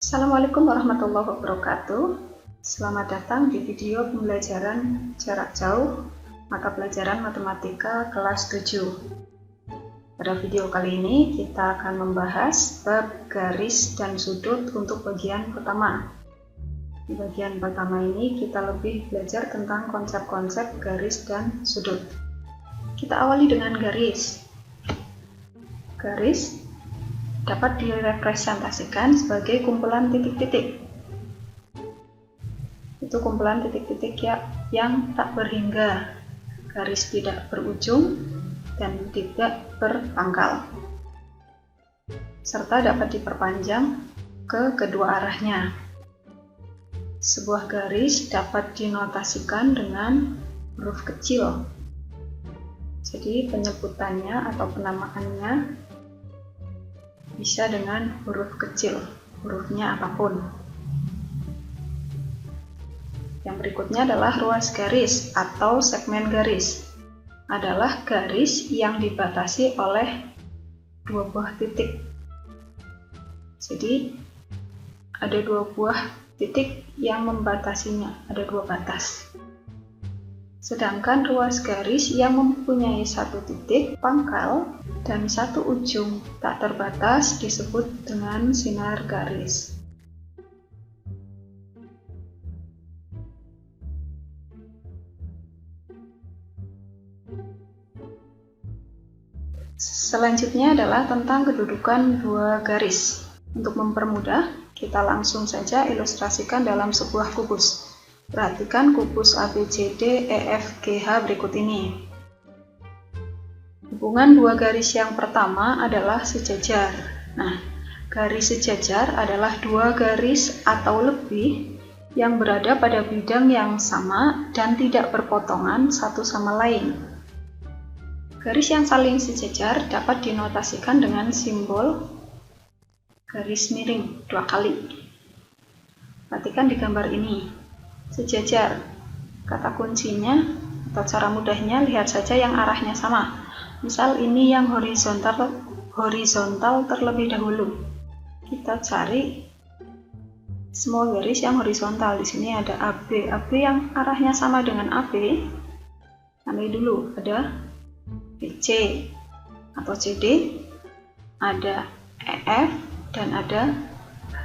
Assalamualaikum warahmatullahi wabarakatuh. Selamat datang di video pembelajaran jarak jauh mata pelajaran matematika kelas 7. Pada video kali ini kita akan membahas bab garis dan sudut untuk bagian pertama. Di bagian pertama ini kita lebih belajar tentang konsep-konsep garis dan sudut. Kita awali dengan garis. Garis dapat direpresentasikan sebagai kumpulan titik-titik. Itu kumpulan titik-titik yang tak berhingga, garis tidak berujung dan tidak berpangkal, serta dapat diperpanjang ke kedua arahnya. Sebuah garis dapat dinotasikan dengan huruf kecil. Jadi penyebutannya atau penamaannya bisa dengan huruf kecil, hurufnya apapun. Yang berikutnya adalah ruas garis atau segmen garis. Adalah garis yang dibatasi oleh dua buah titik. Jadi ada dua buah titik yang membatasinya, ada dua batas. Sedangkan ruas garis yang mempunyai satu titik pangkal dan satu ujung tak terbatas disebut dengan sinar garis. Selanjutnya adalah tentang kedudukan dua garis. Untuk mempermudah, kita langsung saja ilustrasikan dalam sebuah kubus. Perhatikan kubus ABCD EFGH berikut ini. Hubungan dua garis yang pertama adalah sejajar. Nah, garis sejajar adalah dua garis atau lebih yang berada pada bidang yang sama dan tidak berpotongan satu sama lain. Garis yang saling sejajar dapat dinotasikan dengan simbol garis miring dua kali. Perhatikan di gambar ini. Sejajar, kata kuncinya atau cara mudahnya lihat saja yang arahnya sama. Misal ini yang horizontal terlebih dahulu. Kita cari semua garis yang horizontal. Di sini ada AB yang arahnya sama dengan AB. Ambil dulu, ada BC atau CD, ada EF dan ada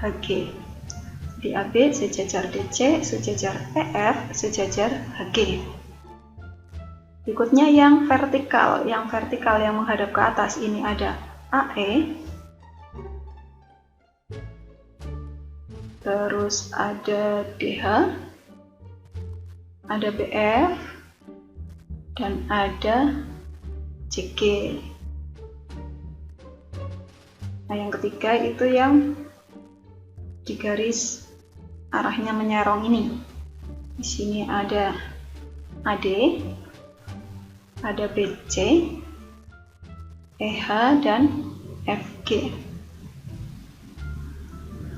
HG. Di AB sejajar DC, sejajar EF, sejajar HG. Berikutnya yang vertikal. Yang vertikal yang menghadap ke atas ini ada AE, terus ada DH, ada BF, dan ada CG. Nah, yang ketiga itu yang di garis arahnya menyerong ini. Di sini ada AD, ada BC, EH, dan FG.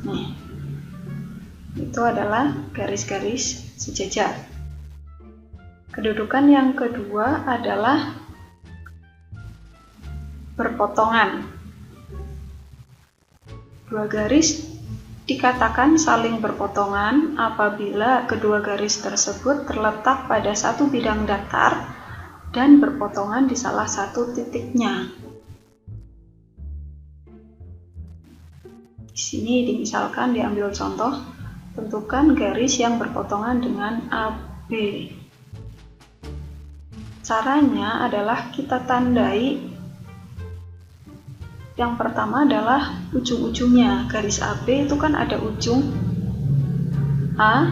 Nah, itu adalah garis-garis sejajar. Kedudukan yang kedua adalah berpotongan. Dua garis dikatakan saling berpotongan apabila kedua garis tersebut terletak pada satu bidang datar dan berpotongan di salah satu titiknya. Di sini dimisalkan diambil contoh, tentukan garis yang berpotongan dengan AB. Caranya adalah kita tandai. Yang pertama adalah ujung-ujungnya. Garis AB itu kan ada ujung A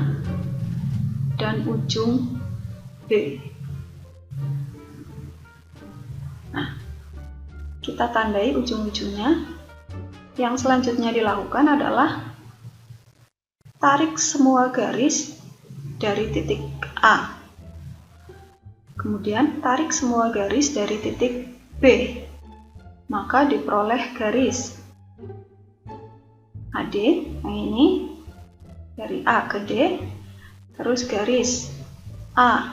dan ujung B. Nah, kita tandai ujung-ujungnya. Yang selanjutnya dilakukan adalah tarik semua garis dari titik A. Kemudian tarik semua garis dari titik B. Maka diperoleh garis AD, yang ini dari A ke D, terus garis A,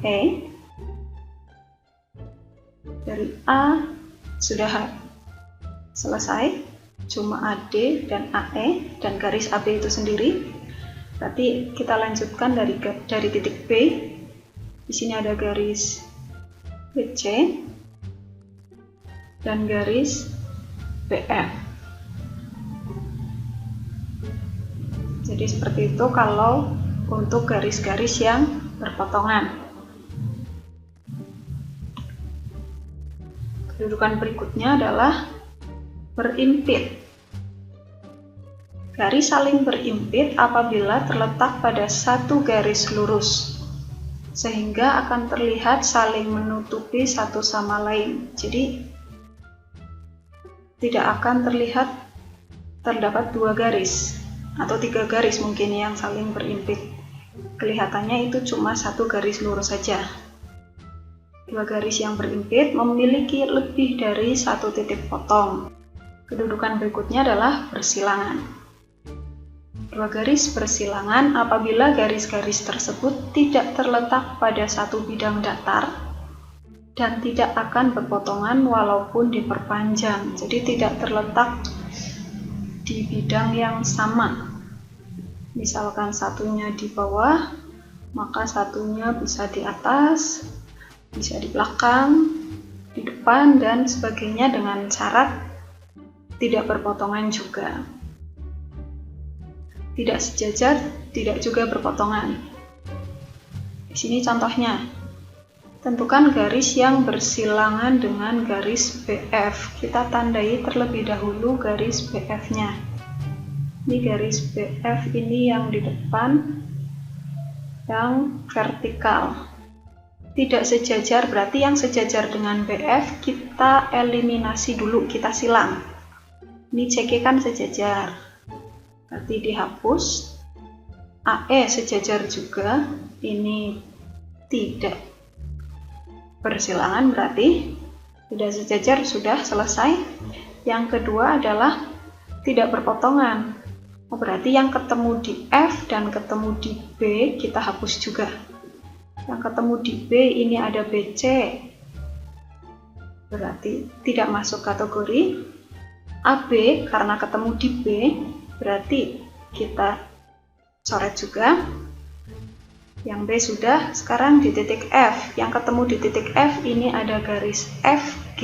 E, dari A sudah selesai, cuma AD dan AE dan garis AB itu sendiri. Berarti kita lanjutkan dari titik B. Di sini ada garis BC dan garis BF. Jadi seperti itu kalau untuk garis-garis yang berpotongan. Kedudukan berikutnya adalah berimpit. Garis saling berimpit apabila terletak pada satu garis lurus, sehingga akan terlihat saling menutupi satu sama lain. Jadi, tidak akan terlihat terdapat dua garis, atau tiga garis mungkin yang saling berimpit. Kelihatannya itu cuma satu garis lurus saja. Dua garis yang berimpit memiliki lebih dari satu titik potong. Kedudukan berikutnya adalah bersilangan. Dua garis bersilangan apabila garis-garis tersebut tidak terletak pada satu bidang datar dan tidak akan berpotongan walaupun diperpanjang. Jadi tidak terletak di bidang yang sama. Misalkan satunya di bawah, maka satunya bisa di atas, bisa di belakang, di depan, dan sebagainya dengan syarat tidak berpotongan juga. Tidak sejajar, tidak juga berpotongan. Di sini contohnya. Tentukan garis yang bersilangan dengan garis BF. Kita tandai terlebih dahulu garis BF-nya. Ini garis BF ini yang di depan, yang vertikal. Tidak sejajar, berarti yang sejajar dengan BF kita eliminasi dulu, kita silang. Ini CG kan sejajar. Berarti dihapus. AE sejajar juga, ini tidak bersilangan, berarti tidak sejajar, sudah selesai. Yang kedua adalah tidak berpotongan. Berarti yang ketemu di F dan ketemu di B kita hapus juga. Yang ketemu di B ini ada BC, berarti tidak masuk kategori. AB karena ketemu di B, berarti kita coret juga. Yang B sudah, sekarang di titik F. Yang ketemu di titik F ini ada garis FG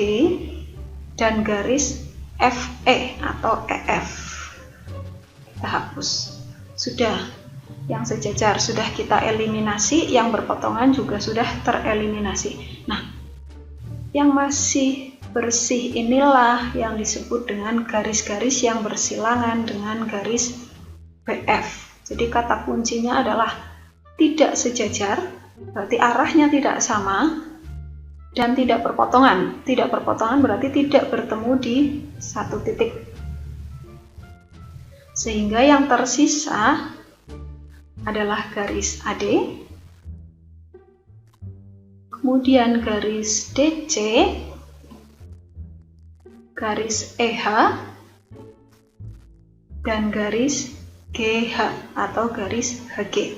dan garis FE atau EF. Kita hapus. Sudah, yang sejajar sudah kita eliminasi, yang berpotongan juga sudah tereliminasi. Nah, yang masih bersih inilah yang disebut dengan garis-garis yang bersilangan dengan garis BF. Jadi kata kuncinya adalah tidak sejajar, berarti arahnya tidak sama, dan tidak berpotongan. Tidak berpotongan berarti tidak bertemu di satu titik. Sehingga yang tersisa adalah garis AD, kemudian garis DC, garis EH, dan garis GH atau garis HG.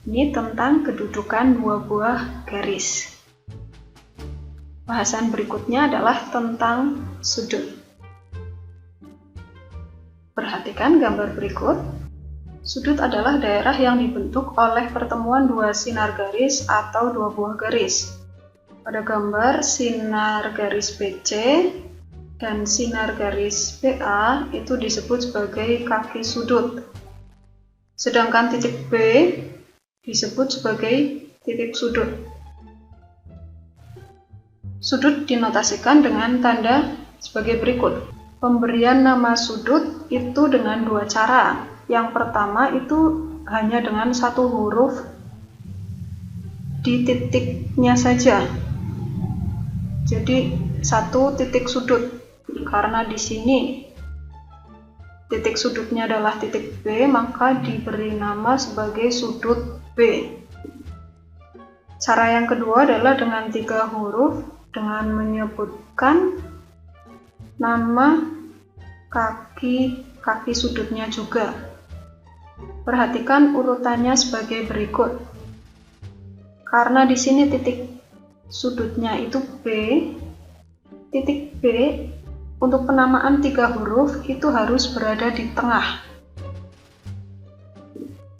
Ini tentang kedudukan dua buah garis. Bahasan berikutnya adalah tentang sudut. Perhatikan gambar berikut. Sudut adalah daerah yang dibentuk oleh pertemuan dua sinar garis atau dua buah garis. Pada gambar sinar garis BC dan sinar garis BA itu disebut sebagai kaki sudut. Sedangkan titik B disebut sebagai titik sudut. Sudut dinotasikan dengan tanda sebagai berikut. Pemberian nama sudut itu dengan dua cara. Yang pertama itu hanya dengan satu huruf di titiknya saja. Jadi satu titik sudut, karena di sini titik sudutnya adalah titik B, maka diberi nama sebagai sudut B. Cara yang kedua adalah dengan tiga huruf dengan menyebutkan nama kaki sudutnya juga. Perhatikan urutannya sebagai berikut. Karena di sini titik sudutnya itu B, titik B Untuk penamaan 3 huruf itu harus berada di tengah.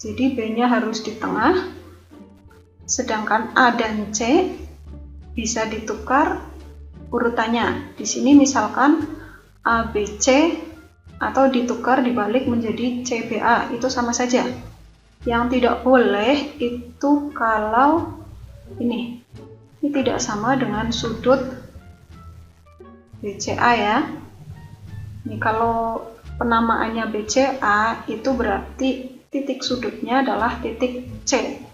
Jadi B-nya harus di tengah, sedangkan A dan C bisa ditukar urutannya. Di sini misalkan ABC atau ditukar dibalik menjadi CBA, itu sama saja. Yang tidak boleh itu kalau ini tidak sama dengan sudut BCA ya. Ini kalau penamaannya BCA itu berarti titik sudutnya adalah titik C.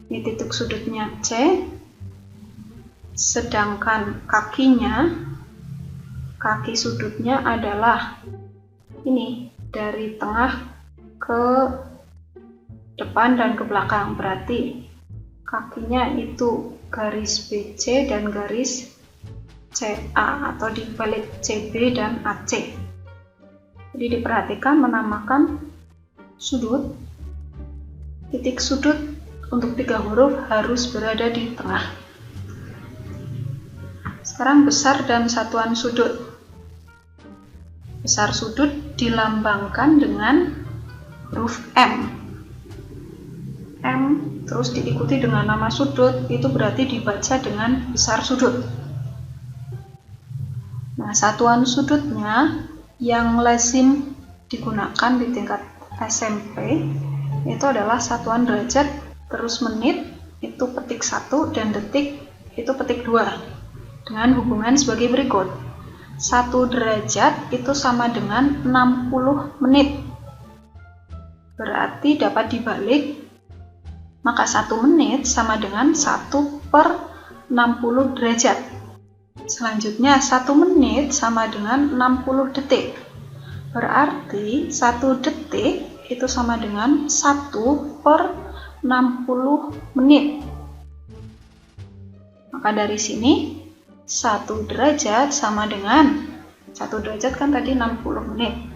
Ini titik sudutnya C, sedangkan kaki sudutnya adalah ini dari tengah ke depan dan ke belakang. Berarti kakinya itu garis BC dan garis CA atau dibalik CB dan AC. Jadi diperhatikan menamakan sudut, titik sudut untuk 3 huruf harus berada di tengah. Sekarang besar dan satuan sudut. Besar sudut dilambangkan dengan huruf M. M terus diikuti dengan nama sudut, itu berarti dibaca dengan besar sudut. Nah, satuan sudutnya yang lazim digunakan di tingkat SMP itu adalah satuan derajat, terus menit itu petik 1 dan detik itu petik 2 dengan hubungan sebagai berikut. 1 derajat itu sama dengan 60 menit. Berarti dapat dibalik, maka 1 menit sama dengan 1/60 derajat. Selanjutnya 1 menit sama dengan 60 detik. Berarti 1 detik itu sama dengan 1/60 menit. Maka dari sini 1 derajat sama dengan 1 derajat kan tadi 60 menit.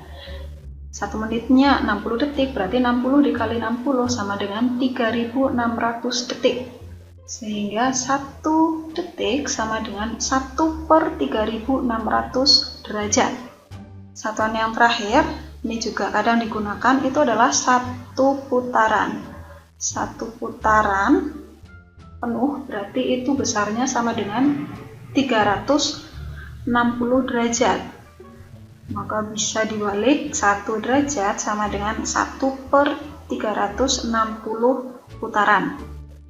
1 menitnya 60 detik, berarti 60 dikali 60 sama dengan 3600 detik. Sehingga 1 detik sama dengan 1/3600 derajat. Satuan yang terakhir, ini juga kadang digunakan, itu adalah 1 putaran. 1 putaran penuh berarti itu besarnya sama dengan 360 derajat. Maka bisa dibalik, 1 derajat sama dengan 1/360 putaran.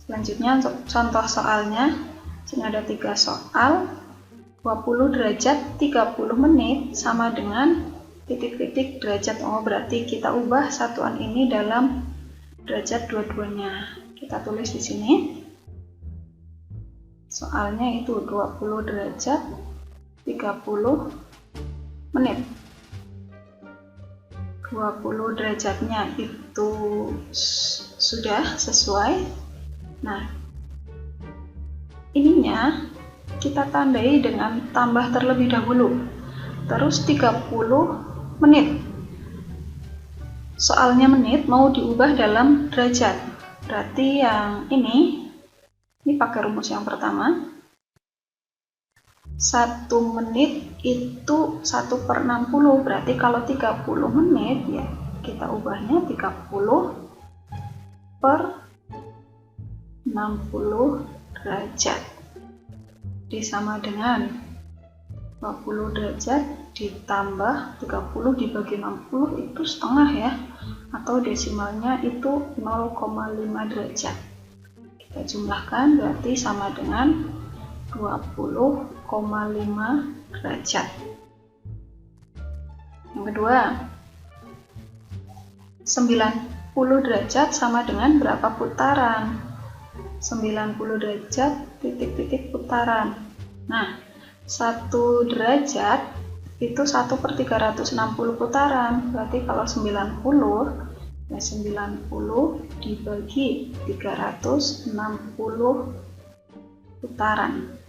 Selanjutnya untuk contoh soalnya, sini ada 3 soal. 20 derajat 30 menit sama dengan titik-titik derajat. Oh, berarti kita ubah satuan ini dalam derajat dua-duanya. Kita tulis di sini. Soalnya itu 20 derajat 30 menit. 20 derajatnya itu sudah sesuai. Nah, ininya kita tandai dengan tambah terlebih dahulu. Terus 30 menit. Soalnya menit mau diubah dalam derajat. Berarti yang ini pakai rumus yang pertama. 1 menit itu 1/60. Berarti kalau 30 menit ya kita ubahnya 30/60 derajat. Disama dengan 20 derajat ditambah 30 dibagi 60 itu setengah ya, atau desimalnya itu 0,5 derajat. Kita jumlahkan berarti sama dengan 20,5 derajat. Yang kedua, 90 derajat sama dengan berapa putaran? 90 derajat titik-titik putaran. Nah, 1 derajat itu 1/360 putaran. Berarti kalau 90, ya 90 dibagi 360 putaran.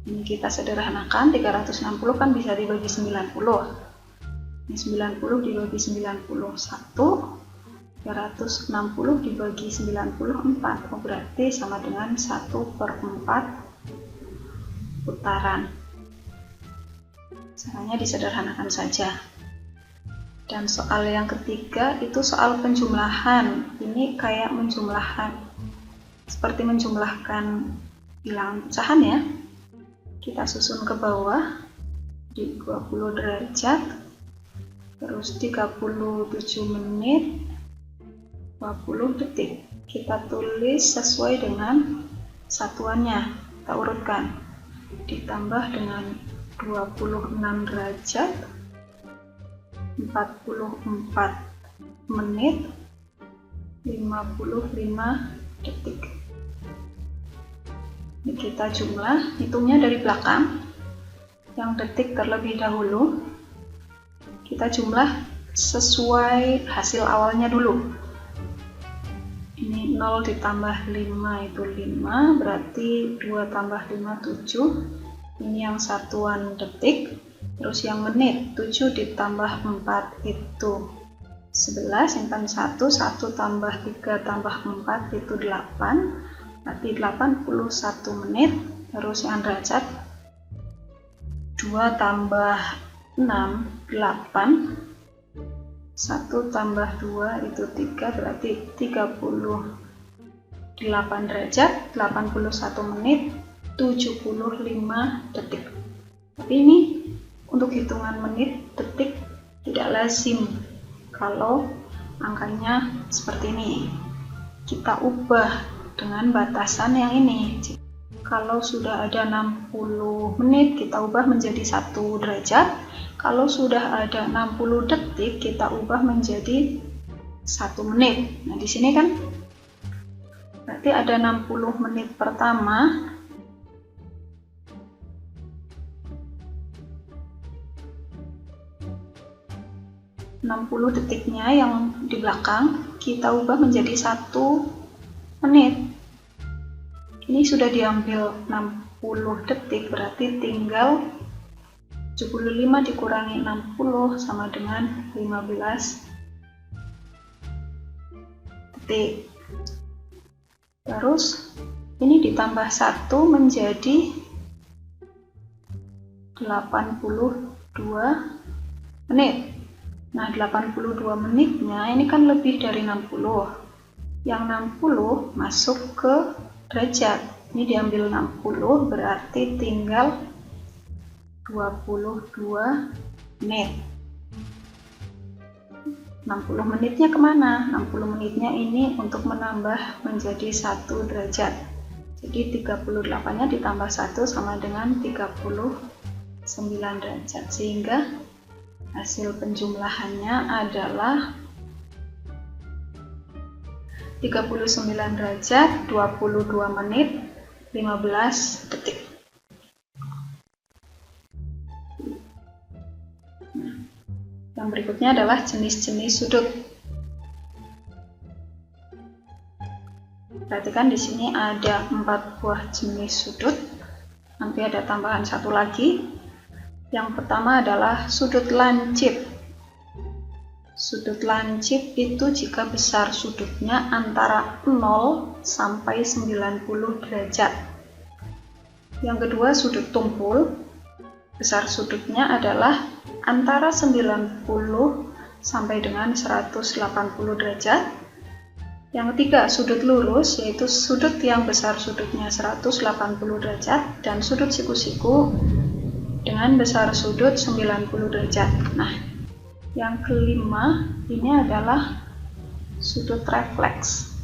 Ini kita sederhanakan, 360 kan bisa dibagi 90. Ini 90 dibagi 91. 360 dibagi 94, oh, berarti sama dengan 1/4. 1/4 derajat. putaran. Caranya disederhanakan saja. Dan soal yang ketiga itu soal penjumlahan. Ini kayak menjumlahkan, seperti menjumlahkan bilangan pecahan ya. Kita susun ke bawah di 20 derajat, terus 37 menit, 20 detik. Kita tulis sesuai dengan satuannya, kita urutkan. Ditambah dengan 26 derajat, 44 menit, 55 detik. Ini kita jumlah, hitungnya dari belakang, yang detik terlebih dahulu. Kita jumlah sesuai hasil awalnya dulu. Ini 0 ditambah 5 itu 5, berarti 2 tambah 5 7. Ini yang satuan detik, terus yang menit 7 ditambah 4 itu 11, yang kan 1 tambah 3 tambah 4 itu 8, berarti 81 menit. Terus yang derajat 2 tambah 6 8, 1 tambah 2 itu 3, berarti 38 derajat, 81 menit, 75 detik. Tapi ini untuk hitungan menit, detik tidak lazim kalau angkanya seperti ini. Kita ubah dengan batasan yang ini. Kalau sudah ada 60 menit, kita ubah menjadi 1 derajat. Kalau sudah ada 60 detik, kita ubah menjadi 1 menit. Nah, di sini kan berarti ada 60 menit pertama, 60 detiknya yang di belakang kita ubah menjadi 1 menit. Ini sudah diambil 60 detik, berarti tinggal 75 dikurangi 60 sama dengan 15 detik. Terus ini ditambah 1 menjadi 82 menit. Nah, 82 menitnya ini kan lebih dari 60. Yang 60 masuk ke derajat. Ini diambil 60, berarti tinggal 22 menit. 60 menitnya kemana? 60 menitnya ini untuk menambah menjadi 1 derajat. Jadi 38-nya ditambah 1 sama dengan 39 derajat. Sehingga hasil penjumlahannya adalah 39 derajat, 22 menit, 15 detik. Yang berikutnya adalah jenis-jenis sudut. Perhatikan di sini ada 4 buah jenis sudut. Nanti ada tambahan 1 lagi. Yang pertama adalah sudut lancip. Sudut lancip itu jika besar sudutnya antara 0 sampai 90 derajat. Yang kedua sudut tumpul. Besar sudutnya adalah antara 90 sampai dengan 180 derajat. Yang ketiga sudut lurus, yaitu sudut yang besar sudutnya 180 derajat dan sudut siku-siku dengan besar sudut 90 derajat. Nah, yang kelima ini adalah sudut refleks.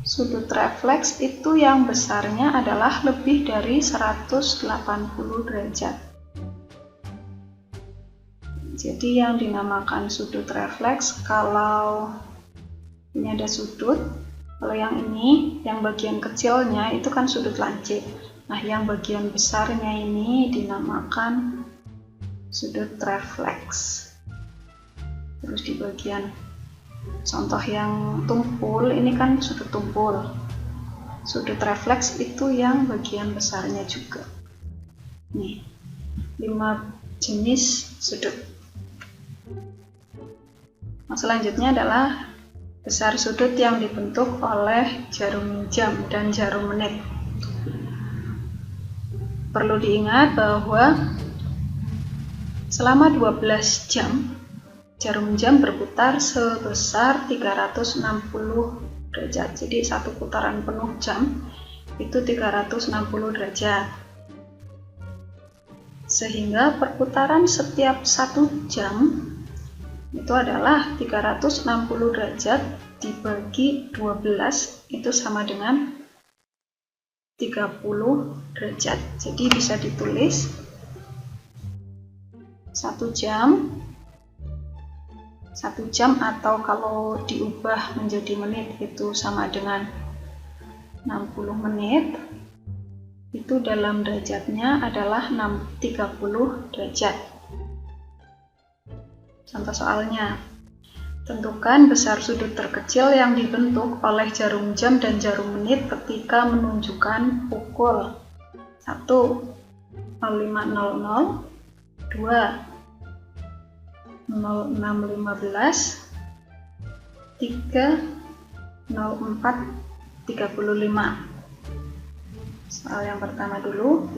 Sudut refleks itu yang besarnya adalah lebih dari 180 derajat. Jadi yang dinamakan sudut refleks kalau ini ada sudut. Kalau yang ini, yang bagian kecilnya itu kan sudut lancip. Nah, yang bagian besarnya ini dinamakan sudut refleks. Terus di bagian contoh yang tumpul, ini kan sudut tumpul. Sudut refleks itu yang bagian besarnya juga. Nih, 5 jenis sudut. Nah, selanjutnya adalah besar sudut yang dibentuk oleh jarum jam dan jarum menit. Perlu diingat bahwa selama 12 jam, jarum jam berputar sebesar 360 derajat. Jadi satu putaran penuh jam itu 360 derajat. Sehingga perputaran setiap 1 jam itu adalah 360 derajat dibagi 12 itu sama dengan 30 derajat. Jadi bisa ditulis 1 jam atau kalau diubah menjadi menit itu sama dengan 60 menit. Itu dalam derajatnya adalah 30 derajat. Contoh soalnya, tentukan besar sudut terkecil yang dibentuk oleh jarum jam dan jarum menit ketika menunjukkan pukul 1, 05.00, 2, 06.15, 3, 04.35. Soal yang pertama dulu,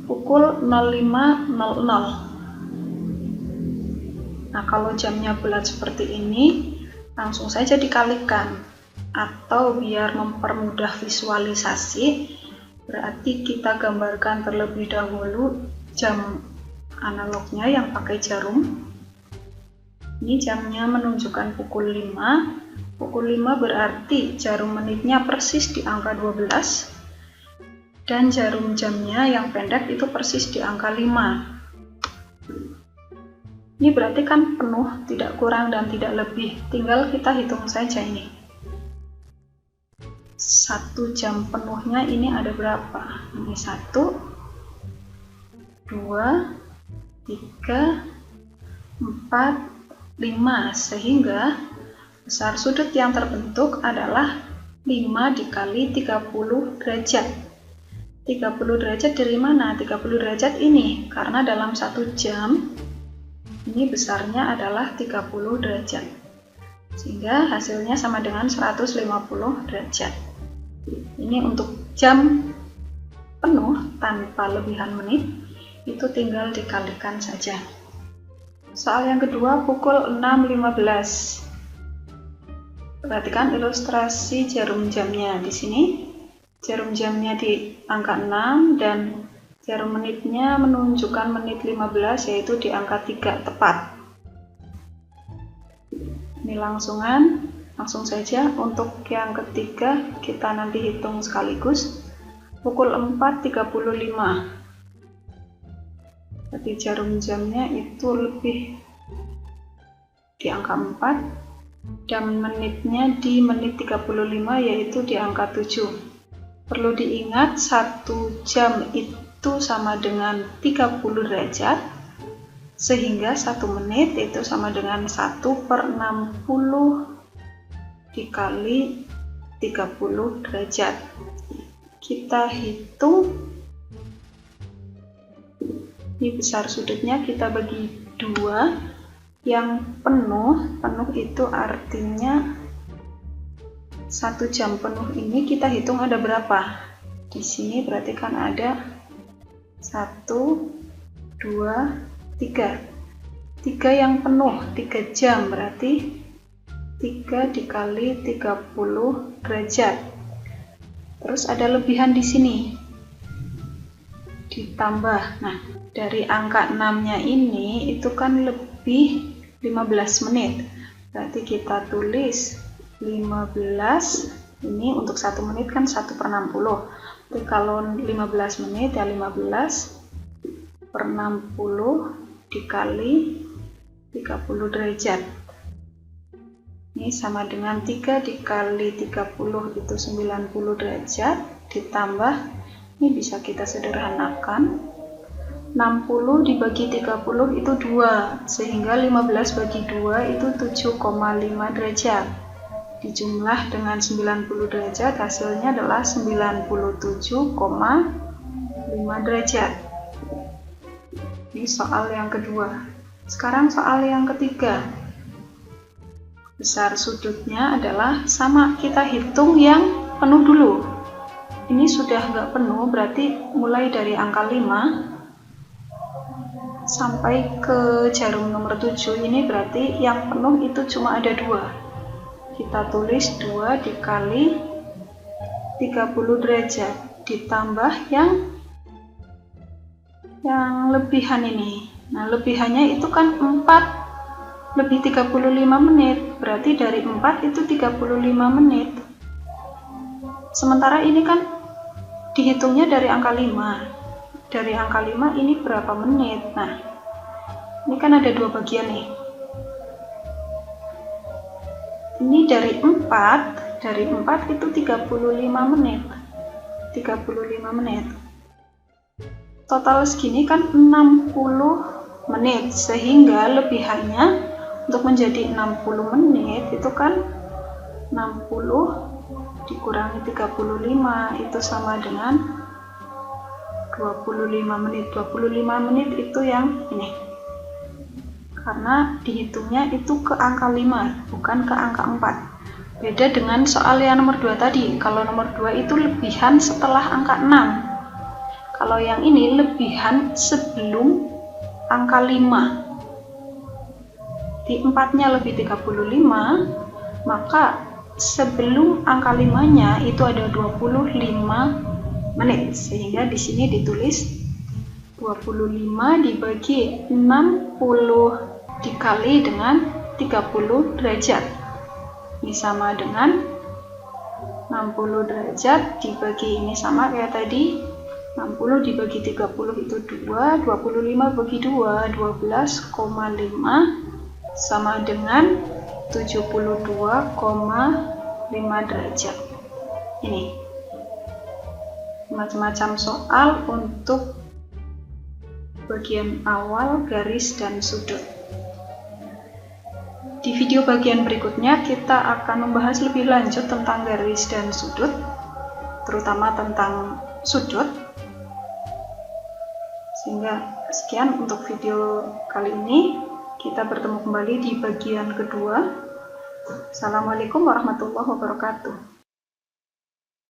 pukul 05.00. Nah, kalau jamnya bulat seperti ini, langsung saja dikalikan. Atau biar mempermudah visualisasi, berarti kita gambarkan terlebih dahulu jam analognya yang pakai jarum. Ini jamnya menunjukkan pukul 5. Pukul 5 berarti jarum menitnya persis di angka 12. Dan jarum jamnya yang pendek itu persis di angka 5. Ini berarti kan penuh, tidak kurang dan tidak lebih. Tinggal kita hitung saja ini. 1 jam penuhnya ini ada berapa? Ini 1, 2, 3, 4, 5. Sehingga besar sudut yang terbentuk adalah 5 dikali 30 derajat. 30 derajat dari mana? 30 derajat ini, karena dalam 1 jam ini besarnya adalah 30 derajat. Sehingga hasilnya sama dengan 150 derajat. Ini untuk jam penuh tanpa lebihan menit, itu tinggal dikalikan saja. Soal yang kedua, pukul 6.15. Perhatikan ilustrasi jarum jamnya di sini. Jarum jamnya di angka 6 dan jarum menitnya menunjukkan menit 15, yaitu di angka 3 tepat. Ini langsung saja untuk yang ketiga kita nanti hitung sekaligus. Pukul 4.35. Berarti jarum jamnya itu lebih di angka 4 dan menitnya di menit 35, yaitu di angka 7. Perlu diingat 1 jam itu sama dengan 30 derajat, sehingga 1 menit itu sama dengan 1/60 dikali 30 derajat. Kita hitung, ini besar sudutnya kita bagi 2. Yang penuh itu artinya 1 jam penuh ini kita hitung ada berapa. Di sini berarti kan ada 1, 2, 3. 3 yang penuh, 3 jam berarti 3 dikali 30 derajat. Terus ada lebihan di sini. Ditambah. Nah, dari angka 6-nya ini itu kan lebih 15 menit. Berarti kita tulis 15. Ini untuk 1 menit kan 1/60. Jadi kalau 15 menit ya 15/60 dikali 30 derajat. Ini sama dengan 3 dikali 30 itu 90 derajat. Ditambah, ini bisa kita sederhanakan. 60 dibagi 30 itu 2. Sehingga 15 bagi 2 itu 7,5 derajat. Dijumlah dengan 90 derajat, hasilnya adalah 97,5 derajat. Ini soal yang kedua. Sekarang soal yang ketiga. Besar sudutnya adalah sama, kita hitung yang penuh dulu. Ini sudah nggak penuh, berarti mulai dari angka 5 sampai ke jarum nomor 7 ini berarti yang penuh itu cuma ada 2. Kita tulis 2 dikali 30 derajat ditambah yang lebihan ini. Nah, lebihannya itu kan 4 lebih 35 menit, berarti dari 4 itu 35 menit. Sementara ini kan dihitungnya dari angka 5. Dari angka 5 ini berapa menit? Nah, ini kan ada 2 bagian nih. Ini dari 4 itu 35 menit. 35 menit. Total segini kan 60 menit, sehingga lebihannya untuk menjadi 60 menit itu kan 60 dikurangi 35 itu sama dengan 25 menit. 25 menit itu yang ini, karena dihitungnya itu ke angka 5 bukan ke angka 4. Beda dengan soal yang nomor 2 tadi. Kalau nomor 2 itu lebihan setelah angka 6, kalau yang ini lebihan sebelum angka 5. Di 4-nya lebih 35, maka sebelum angka 5-nya itu ada 25 menit, sehingga di sini ditulis 25 dibagi 60 dikali dengan 30 derajat. Ini sama dengan 60 derajat dibagi ini sama kayak tadi, 60 dibagi 30 itu 2, 25 bagi 2, 12,5 sama dengan 72,5 derajat. Ini macam-macam soal untuk bagian awal, garis, dan sudut. Di video bagian berikutnya kita akan membahas lebih lanjut tentang garis dan sudut, terutama tentang sudut. Sehingga sekian untuk video kali ini. Kita bertemu kembali di bagian kedua. Assalamualaikum warahmatullahi wabarakatuh.